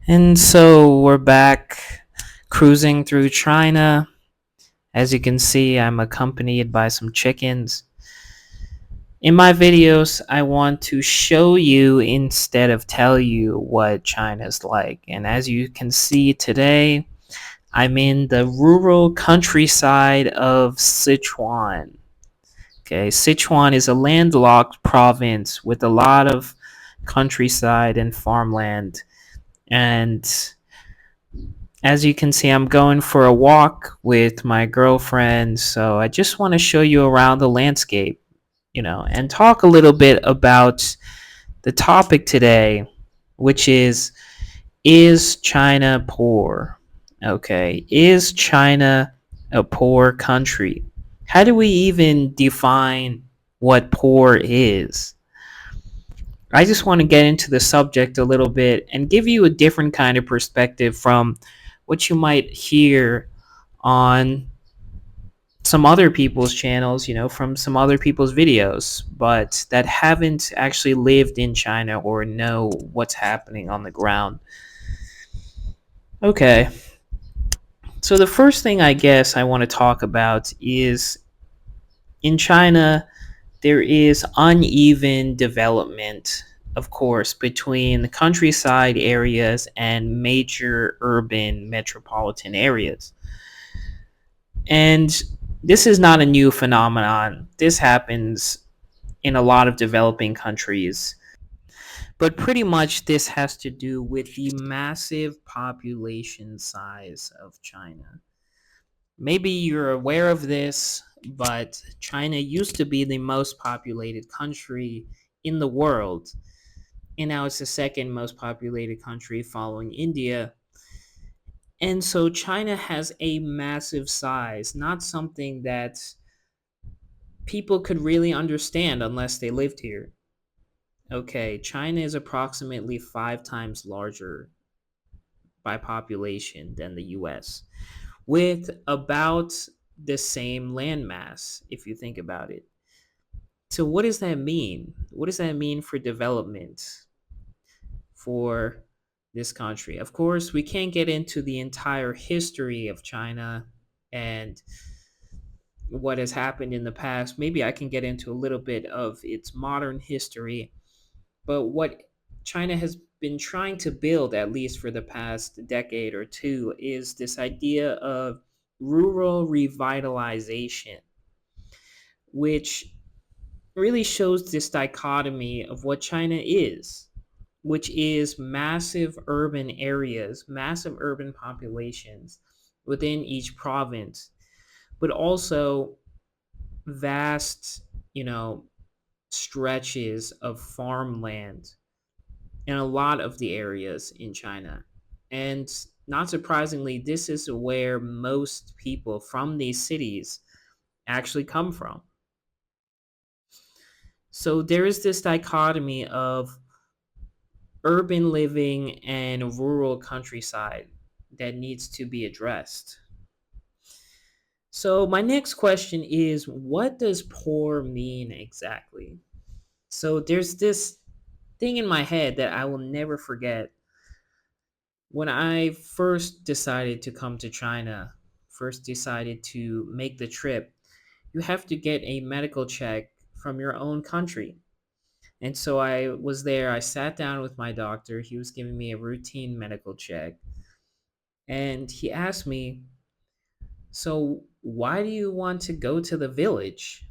And so we're back cruising through China. As you can see, I'm accompanied by some chickens. In my videos, I want to show you instead of tell you what China's like. And as you can see today, I'm in the rural countryside of Sichuan. Okay, Sichuan is a landlocked province with a lot of countryside and farmland. And as you can see, I'm going for a walk with my girlfriend, so I just want to show you around the landscape, and talk a little bit about the topic today, which is China poor? Okay, is China a poor country? How do we even define what poor is? I just want to get into the subject a little bit and give you a different kind of perspective from what you might hear on some other people's channels, from some other people's videos, but that haven't actually lived in China or know what's happening on the ground. Okay, so the first thing I guess I want to talk about is in China, there is uneven development, of course, between the countryside areas and major urban metropolitan areas. And this is not a new phenomenon. This happens in a lot of developing countries. But pretty much this has to do with the massive population size of China. Maybe you're aware of this, but China used to be the most populated country in the world. And now it's the second most populated country following India. And so China has a massive size, not something that people could really understand unless they lived here. Okay, China is approximately 5 times larger by population than the US, with about the same landmass, if you think about it. So, what does that mean? What does that mean for development for this country? Of course, we can't get into the entire history of China and what has happened in the past. Maybe I can get into a little bit of its modern history. But what China has been trying to build, at least for the past decade or two, is this idea of rural revitalization, which really shows this dichotomy of what China is, which is massive urban areas, massive urban populations within each province, but also vast, you know, stretches of farmland in a lot of the areas in China. And not surprisingly, this is where most people from these cities actually come from. So there is this dichotomy of urban living and rural countryside that needs to be addressed. So my next question is, what does poor mean exactly? So there's this thing in my head that I will never forget. When I first decided to come to China, first decided to make the trip, you have to get a medical check from your own country. And so I was there, I sat down with my doctor. He was giving me a routine medical check. And he asked me, "So, why do you want to go to the village?"